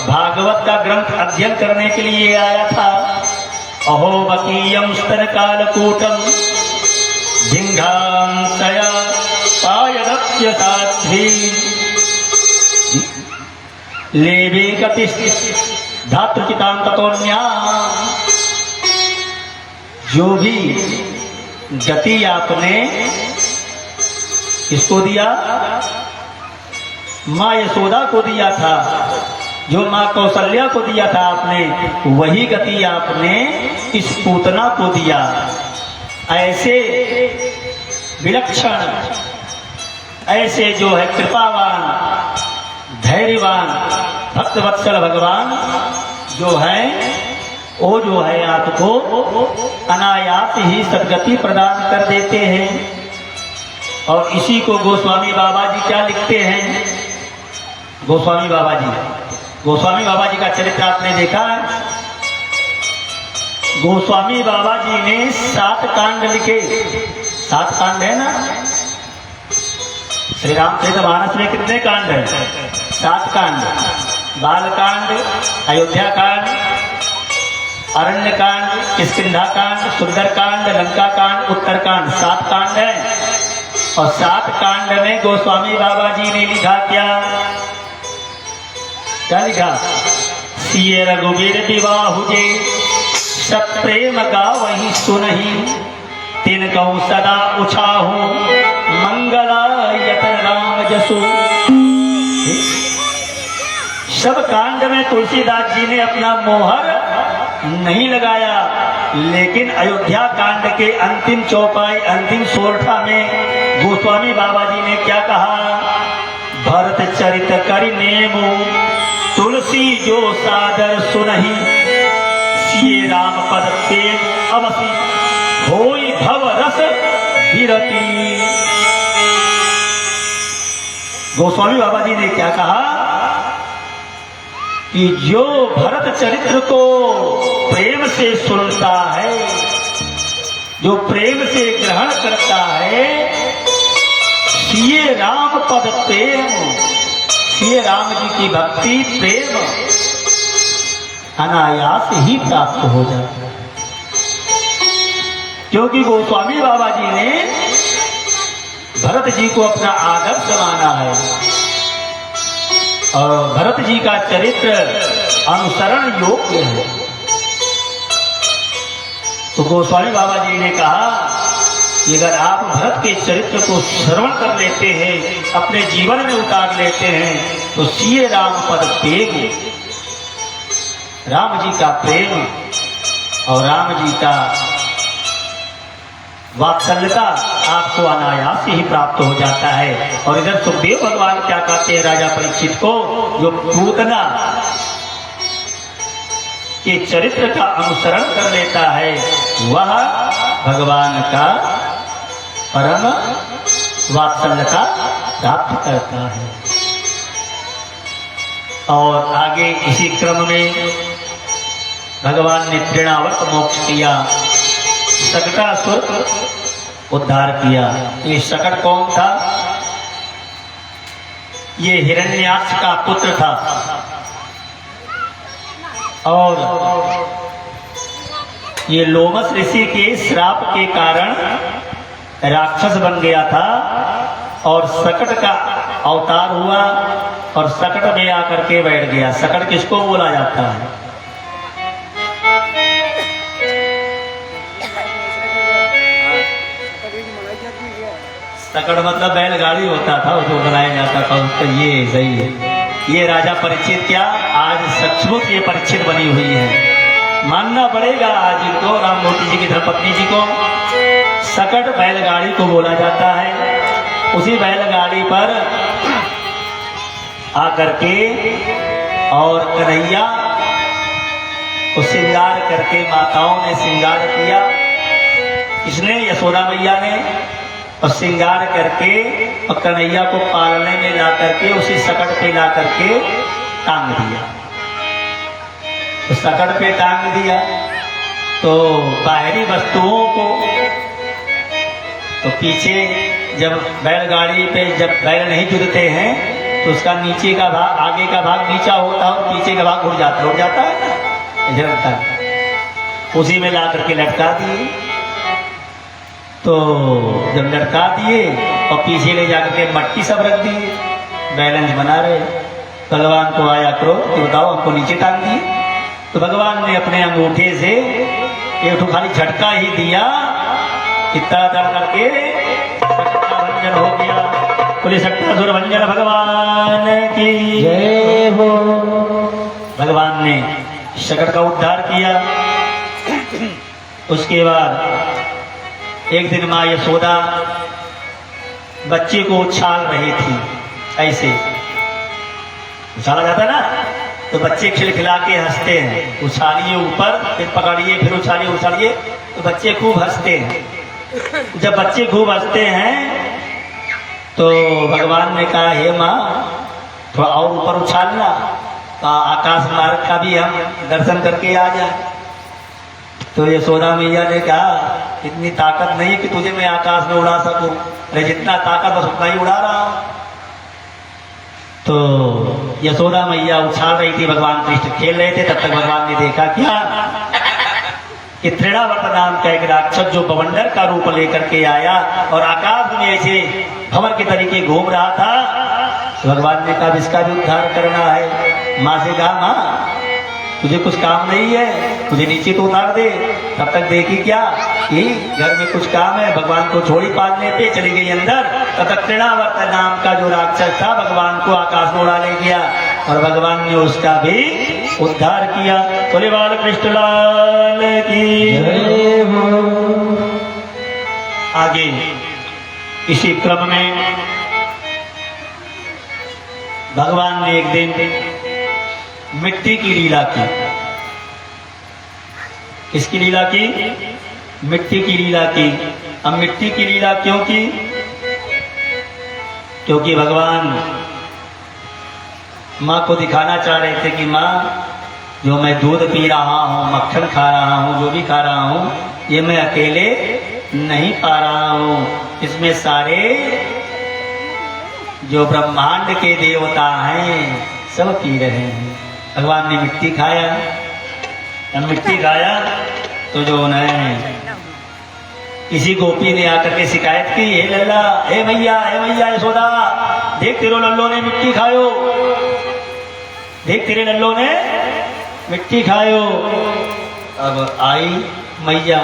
भागवत का ग्रंथ अध्ययन करने के लिए आया था। अहो बकीयम स्तन कालकूटम जिंघांसया पायरप्य साध्वी लेवे गति धातृचितांतोन्या। जो भी गति आपने किसको दिया? माँ यशोदा को दिया था, जो माँ कौशल्या को दिया था आपने, वही गति आपने इस पूतना को दिया। ऐसे विलक्षण, ऐसे जो है कृपावान, धैर्यवान, भक्तवत्सल भगवान जो है वो जो है आपको अनायास ही सद्गति प्रदान कर देते हैं। और इसी को गोस्वामी बाबा जी क्या लिखते हैं? गोस्वामी बाबा जी का चरित्र आपने देखा है। गोस्वामी बाबा जी ने 7 कांड लिखे। 7 कांड है ना? श्री रामचरितमानस में कितने कांड है? 7 कांड। बाल कांड, अयोध्या कांड, अरण्य कांड, किष्किंधा कांड, सुंदर कांड, लंका कांड, उत्तर कांड, 7 कांड है। और 7 कांड में गोस्वामी बाबा जी ने लिखा क्या लिखा? सिय रघुवीर विवाहु जे सब प्रेम का वही सुनही, तिन कहूँ सदा उछाहू मंगला यतन राम जसु। सब कांड में तुलसीदास जी ने अपना मोहर नहीं लगाया, लेकिन अयोध्या कांड के अंतिम चौपाई, अंतिम सोरठा में गोस्वामी बाबा जी ने क्या कहा? भरत चरित करि नेमु तुलसी जो सादर सुनहि, सिए राम पद प्रेम अवसि होई भव रस विरति। गोस्वामी बाबा जी ने क्या कहा कि जो भरत चरित्र को प्रेम से सुनता है, जो प्रेम से ग्रहण करता है, सिए राम पद प्रेम, सिए राम जी की भक्ति प्रेम अनायास ही प्राप्त हो जाता है। क्योंकि गोस्वामी बाबा जी ने भरत जी को अपना आदर्श माना है और भरत जी का चरित्र अनुसरण योग्य है। तो गोस्वामी बाबा जी ने कहा कि अगर आप भरत के चरित्र को श्रवण कर लेते हैं, अपने जीवन में उतार लेते हैं, तो सिए राम पद प्रेम, राम जी का प्रेम और राम जी का वात्सल्यता आपको अनायास ही प्राप्त हो जाता है। और इधर सुखदेव भगवान क्या कहते हैं राजा परीक्षित को? जो पूतना के चरित्र का अनुसरण कर लेता है वह भगवान का परम वात्सल्यता प्राप्त करता है। और आगे इसी क्रम में भगवान ने तृणावर्त मोक्ष किया, शकटासुर उद्धार किया। ये शकट कौन था? ये हिरण्याक्ष का पुत्र था और ये लोमस ऋषि के श्राप के कारण राक्षस बन गया था और शकट का अवतार हुआ और शकट में आकर के बैठ गया। शकट किसको बोला जाता है? सकड़ मतलब बैलगाड़ी होता था, उसको बनाया जाता था, उसका ये सही है। ये राजा परीक्षित क्या आज सचमुच ये परीक्षित बनी हुई है, मानना पड़ेगा आज इनको, राममूर्ति जी की धर्मपत्नी जी को। सकड़ बैलगाड़ी को बोला जाता है। उसी बैलगाड़ी पर आकर के और कन्हैया को श्रृंगार करके माताओं ने श्रृंगार किया इसने यशोदा मैया ने और श्रृंगार करके और कन्हैया को पालने में ला करके उसी सकड़ पे ला करके टांग दिया। तो सकड़ पे टांग दिया तो बाहरी वस्तुओं को, तो पीछे जब बैलगाड़ी पे जब बैल नहीं जुड़ते हैं तो उसका नीचे का भाग, आगे का भाग नीचा होता है और पीछे का भाग उड़ जाता है ना, झरता है। उसी में ला करके लटका दिए। तो जब लटका दिए और पीछे ले जाकर के मट्टी सब रख दिए, बैलेंस बना रहे। भगवान को आया क्रोध कि बताओ हमको नीचे टांग दिए। तो भगवान ने अपने अंगूठे से एक तो खाली झटका ही दिया, इतना दर करके सकटा भंजन हो गया। बोले सकटासुर भंजन भगवान की जय हो। भगवान ने शकट का उद्धार किया। उसके बाद एक दिन माँ यशोदा बच्चे को उछाल रही थी, ऐसे उछाला जाता ना, तो बच्चे खिलखिला के हंसते हैं। उछालिए ऊपर, फिर पकड़िए, फिर उछालिए उछालिए, तो बच्चे खूब हंसते हैं। जब बच्चे खूब हंसते हैं तो भगवान ने कहा, हे माँ थोड़ा और ऊपर उछालना, आकाश मार्ग का भी हम दर्शन करके आ जाए। तो यशोदा मैया ने कहा, इतनी ताकत नहीं कि तुझे मैं आकाश में उड़ा सकूं, अरे जितना ताकत बस उतना ही उड़ा रहा हूं। तो यशोदा मैया उछाल रही थी, भगवान कृष्ण खेल रहे थे। तब तक भगवान ने देखा क्या कि तृणावर्त नाम का एक राक्षस जो बवंडर का रूप लेकर के आया और आकाश में ऐसे भंवर के तरीके घूम रहा था। तो भगवान ने कहा, इसका भी उद्धार करना है। माँ से कहा, माँ तुझे कुछ काम नहीं है, तुझे नीचे तो उतार दे। तब तक देखी क्या कि घर में कुछ काम है, भगवान को छोड़ी पालने पे चली गई अंदर। तब तक तृणावर्त नाम का जो राक्षस था भगवान को आकाश में उड़ा ले गया और भगवान ने उसका भी उद्धार किया। बोले बाल कृष्ण लाल की जय हो। आगे इसी क्रम में भगवान ने एक दिन मिट्टी की लीला की। किसकी लीला की? मिट्टी की लीला की। अब मिट्टी की लीला क्यों की? क्योंकि भगवान माँ को दिखाना चाह रहे थे कि माँ, जो मैं दूध पी रहा हूँ, मक्खन खा रहा हूँ, जो भी खा रहा हूँ, ये मैं अकेले नहीं पा रहा हूँ, इसमें सारे जो ब्रह्मांड के देवता हैं सब पी रहे हैं। भगवान ने मिट्टी खाया। जब मिट्टी खाया तो जो उन्हें किसी गोपी ने आकर के शिकायत की, हे लल्ला, हे मैया यशोदा, देख तेरे लल्लो ने मिट्टी खायो, देख तेरे लल्लो ने मिट्टी खायो। अब आई मैया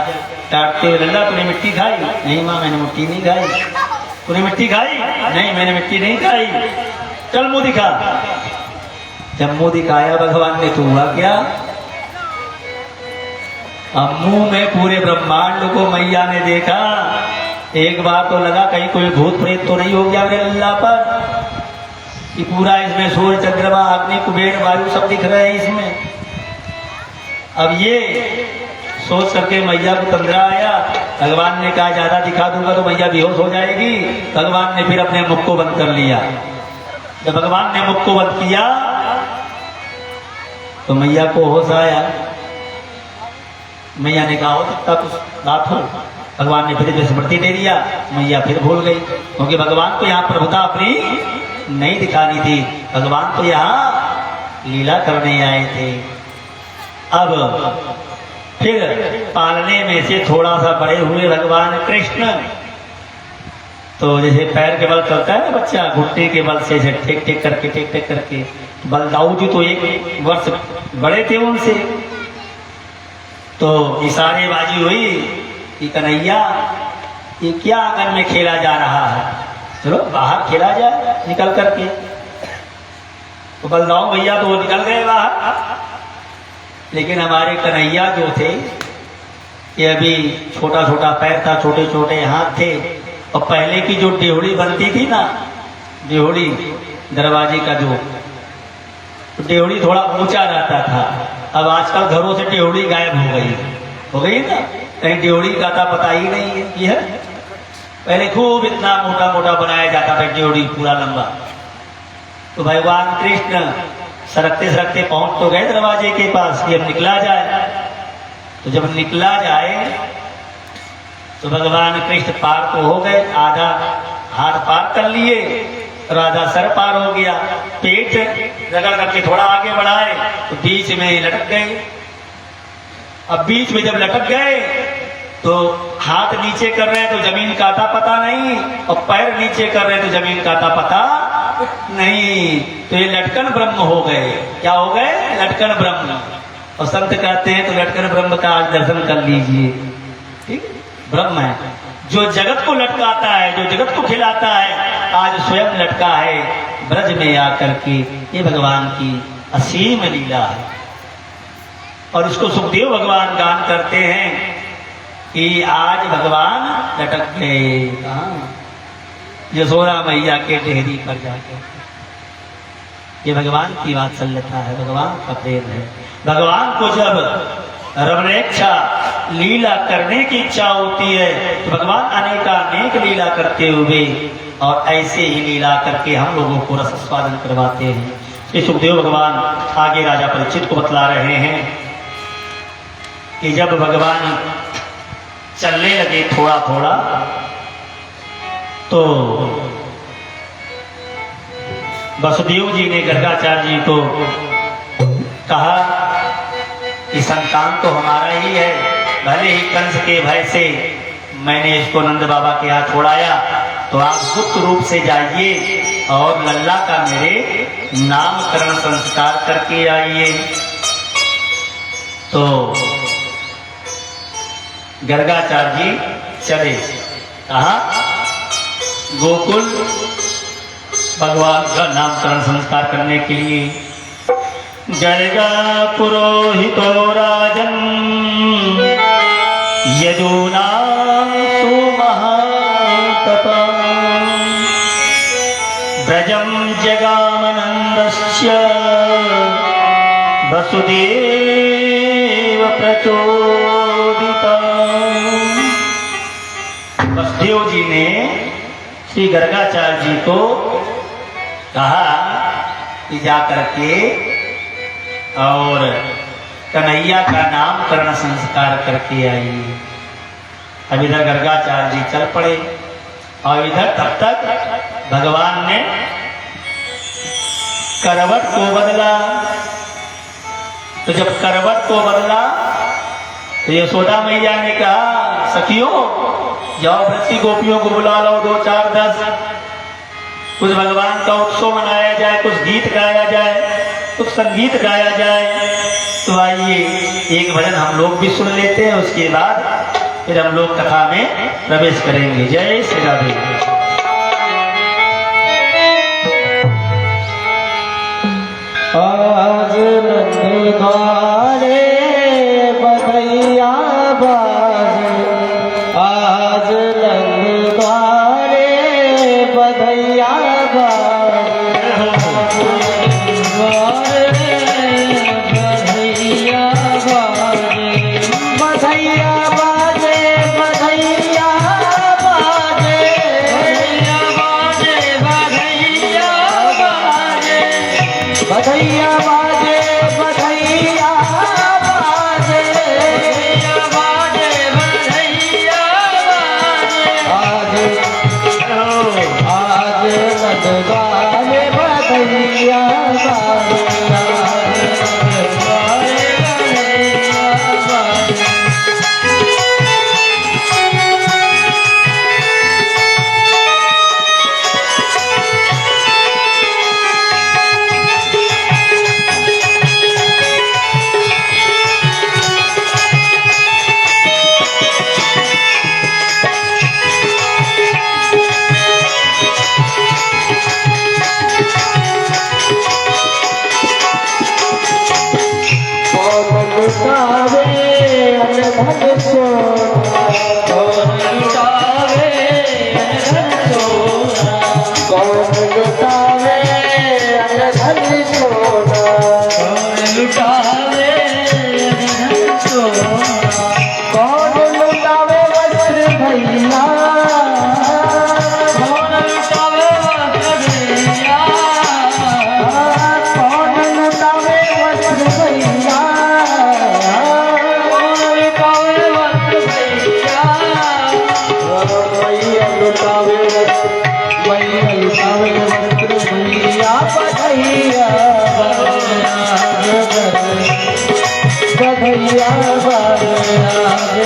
डांटते हुए, लल्ला तूने मिट्टी खाई? नहीं माँ मैंने मिट्टी नहीं खाई। तूने मिट्टी खाई? नहीं मैंने मिट्टी नहीं खाई। चल मुंह दिखा। जब मुंह दिखाया भगवान ने तो हुआ क्या, अब मुंह में पूरे ब्रह्मांड को मैया ने देखा। एक बार तो लगा कहीं कोई भूत प्रेत तो नहीं हो गया मेरे लल्ला पर, कि पूरा इसमें सूर्य चंद्रमा अग्नि कुबेर वायु सब दिख रहे हैं इसमें। अब ये सोच करके मैया को तंद्रा आया। भगवान ने कहा, ज्यादा दिखा दूंगा तो मैया बेहोश हो जाएगी। भगवान ने फिर अपने मुख को बंद कर लिया। जब भगवान ने मुख को बंद किया तो मैया को होश आया। मैया ने कहा, हो सकता कुछ बात हो। भगवान ने फिर स्मृति दे दिया, मैया फिर भूल गई, क्योंकि भगवान को यहाँ प्रभुता अपनी नहीं दिखानी थी। भगवान तो यहाँ लीला करने आए थे। अब फिर पालने में से थोड़ा सा बड़े हुए भगवान कृष्ण। तो जैसे पैर के बल चलता है ना बच्चा, घुट्टे के बल से टेक टेक करके बलदाऊ जी तो एक वर्ष बड़े थे उनसे। तो इशारेबाजी हुई कि कन्हैया ये क्या आंगन में खेला जा रहा है, चलो बाहर खेला जाए निकल करके। तो बलदाऊ भैया तो निकल गए बाहर, लेकिन हमारे कन्हैया जो थे ये अभी छोटा छोटा पैर था, छोटे छोटे हाथ थे। और पहले की जो डेहड़ी बनती थी ना, डेहड़ी दरवाजे का जो डेहड़ी थोड़ा ऊंचा रहता था। अब आजकल घरों से डेहड़ी गायब हो गई ना। कहीं ड्योढ़ी का था पता ही नहीं है ये है। पहले खूब इतना मोटा मोटा बनाया जाता था ड्योढ़ी पूरा लंबा। तो भगवान कृष्ण सरकते सरकते पहुंच तो गए दरवाजे के पास कि अब निकला जाए। तो जब निकला जाए तो भगवान कृष्ण पार तो हो गए, आधा हाथ पार कर लिए और आधा सर पार हो गया। पेट रगड़ करके थोड़ा आगे बढ़ाए तो बीच में लटक गए। अब बीच में जब लटक गए तो हाथ नीचे कर रहे हैं तो जमीन का आता पता नहीं, और पैर नीचे कर रहे हैं तो जमीन का आता पता नहीं। तो ये लटकन ब्रह्म हो गए। क्या हो गए? लटकन ब्रह्म। और संत कहते हैं तो लटकन ब्रह्म का आज दर्शन कर लीजिए। ठीक है, ब्रह्म है जो जगत को लटकाता है, जो जगत को खिलाता है, आज स्वयं लटका है ब्रज में आकर के। ये भगवान की असीम लीला है। और इसको सुखदेव भगवान गान करते हैं कि आज भगवान लटक गए कहाँ? यशोदा मैया के डेहरी पर जाकर। ये भगवान की वात्सल्यता है, भगवान का प्रेम है। भगवान को जब रमणेच्छा लीला करने की इच्छा होती है तो भगवान अनेक लीला करते हुए और ऐसे ही लीला करके हम लोगों को रस स्वादन करवाते हैं। ये सुखदेव भगवान आगे राजा परीक्षित को बतला रहे हैं कि जब भगवान चलने लगे थोड़ा थोड़ा तो वसुदेव जी ने गर्गाचार्य जी को कहा कि संतान तो हमारा ही है, भले ही कंस के भय से मैंने इसको नंद बाबा के यहाँ छोड़ाया, तो आप गुप्त रूप से जाइए और लल्ला का मेरे नामकरण संस्कार करके आइए। तो गर्गाचार्य जी चले कहा गोकुल भगवान का नामकरण संस्कार करने के लिए। गर्गा पुरोहितो राजन यदूना सुमहातपा ब्रजम जगामनंदस्य वसुदेव प्रचोदिता। वसुदेव जी ने श्री गर्गाचार्य जी को कहा कि जाकर के और कन्हैया का नामकरण संस्कार करके आइए। अब इधर गर्गाचार्य जी चल पड़े और इधर तब तक भगवान ने करवट को बदला। तो जब करवट को बदला तो यशोदा मैया ने कहा सखियों जाओ ब्रज की गोपियों को बुला लो, 2 4 10 कुछ भगवान का उत्सव मनाया जाए, कुछ गीत गाया जाए, कुछ संगीत गाया जाए। तो आइए एक भजन हम लोग भी सुन लेते हैं, उसके बाद फिर हम लोग कथा में प्रवेश करेंगे। जय श्री राधे। आज नंद द्वारे बधैया बाजे, आज नंद द्वारे बधैया बाजे, बधैया बाजे, बधैया बाजे, बधैया बाजे, बधैया बाजे, बधैया बाजे, बधैया बाजे, बधैया बाजे, बधैया बाजे। आज नंदगाने बधैया बाजे, कौन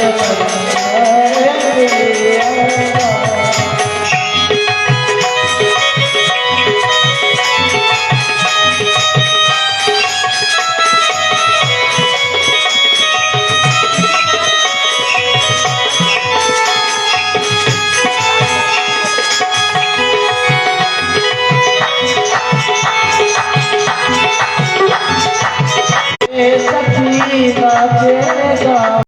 जय